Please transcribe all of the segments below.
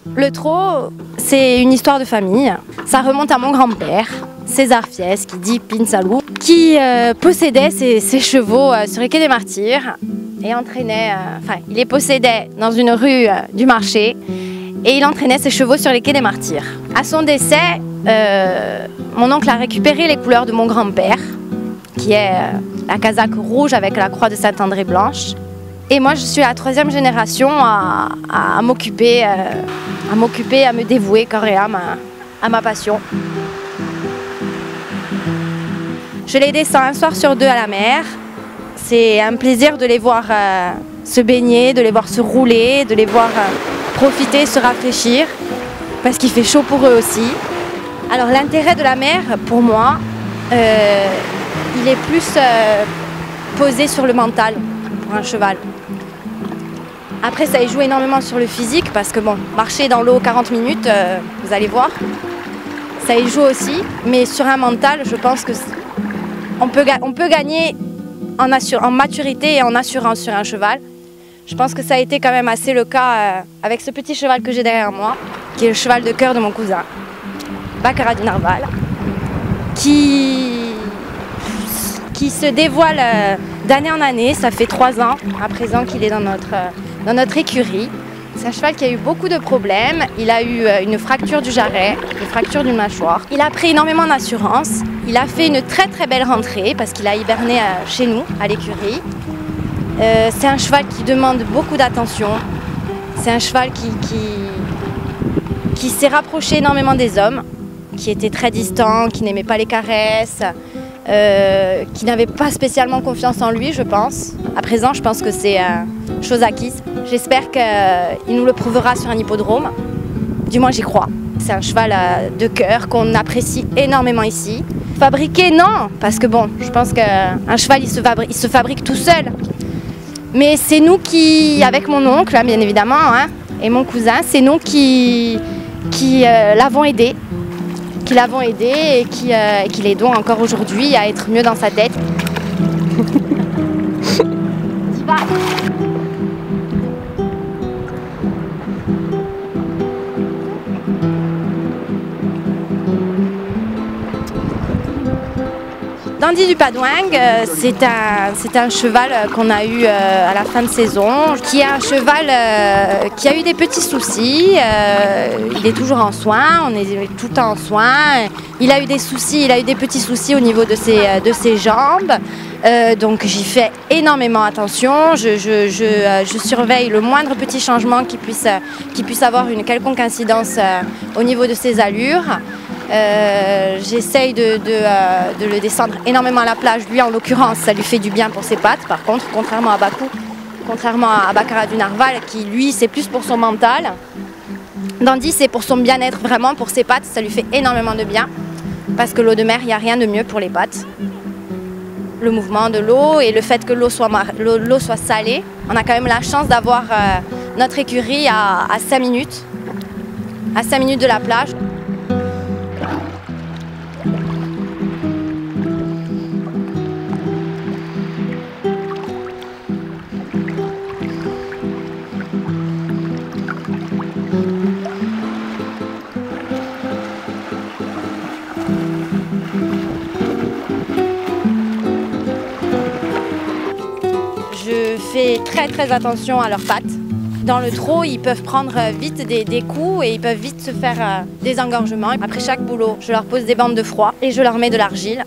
Le trot, c'est une histoire de famille. Ça remonte à mon grand-père, César Fies, qui dit Pinsalou, qui possédait ses chevaux sur les quais des Martyrs et entraînait, il les possédait dans une rue du marché et il entraînait ses chevaux sur les quais des Martyrs. À son décès, mon oncle a récupéré les couleurs de mon grand-père, qui est la casaque rouge avec la croix de Saint-André blanche. Et moi, je suis la 3e génération à m'occuper, à me dévouer corps et âme à ma passion. Je les descends un soir sur 2 à la mer. C'est un plaisir de les voir se baigner, de les voir se rouler, de les voir profiter, se rafraîchir, parce qu'il fait chaud pour eux aussi. Alors l'intérêt de la mer, pour moi, il est plus posé sur le mental pour un cheval. Après, ça y joue énormément sur le physique parce que bon, marcher dans l'eau 40 minutes, vous allez voir, ça y joue aussi. Mais sur un mental, je pense que on peut gagner en maturité et en assurance sur un cheval. Je pense que ça a été quand même assez le cas avec ce petit cheval que j'ai derrière moi, qui est le cheval de cœur de mon cousin, Baccarat du Narval, qui se dévoile d'année en année. Ça fait 3 ans à présent qu'il est dans notre écurie. C'est un cheval qui a eu beaucoup de problèmes. Il a eu une fracture du jarret, une fracture d'une mâchoire. Il a pris énormément d'assurance. Il a fait une très très belle rentrée parce qu'il a hiberné chez nous, à l'écurie. C'est un cheval qui demande beaucoup d'attention. C'est un cheval qui s'est rapproché énormément des hommes, qui était très distant, qui n'aimait pas les caresses, qui n'avait pas spécialement confiance en lui, je pense. À présent, je pense que c'est chose acquise. J'espère qu'il nous le prouvera sur un hippodrome. Du moins, j'y crois. C'est un cheval de cœur qu'on apprécie énormément ici. Fabriqué, non, parce que bon, je pense qu'un cheval, il se fabrique tout seul. Mais c'est nous qui, avec mon oncle, bien évidemment, hein, et mon cousin, c'est nous qui l'avons aidé. Et qui l'aidons encore aujourd'hui à être mieux dans sa tête. Tu vas. Dandy du Padouing, c'est un cheval qu'on a eu à la fin de saison, qui est un cheval qui a eu des petits soucis. Il est toujours en soins, on est tout le temps en soins. Il a eu des petits soucis au niveau de ses jambes. Donc j'y fais énormément attention. Je surveille le moindre petit changement qui puisse avoir une quelconque incidence au niveau de ses allures. J'essaye de le descendre énormément à la plage. Lui, en l'occurrence, ça lui fait du bien pour ses pattes. Par contre, contrairement à Baccarat du Narval, qui lui, c'est plus pour son mental. Dandy, c'est pour son bien-être, vraiment, pour ses pattes. Ça lui fait énormément de bien. Parce que l'eau de mer, il n'y a rien de mieux pour les pattes. Le mouvement de l'eau et le fait que l'eau soit salée. On a quand même la chance d'avoir notre écurie à 5 minutes. À 5 minutes de la plage. Je fais très attention à leurs pattes. Dans le trot, ils peuvent prendre vite des coups et ils peuvent vite se faire des engorgements. Après chaque boulot, je leur pose des bandes de froid et je leur mets de l'argile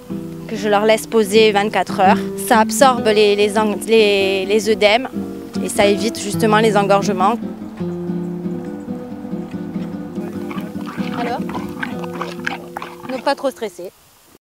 que je leur laisse poser 24 heures. Ça absorbe les œdèmes et ça évite justement les engorgements. Alors, ne pas trop stresser.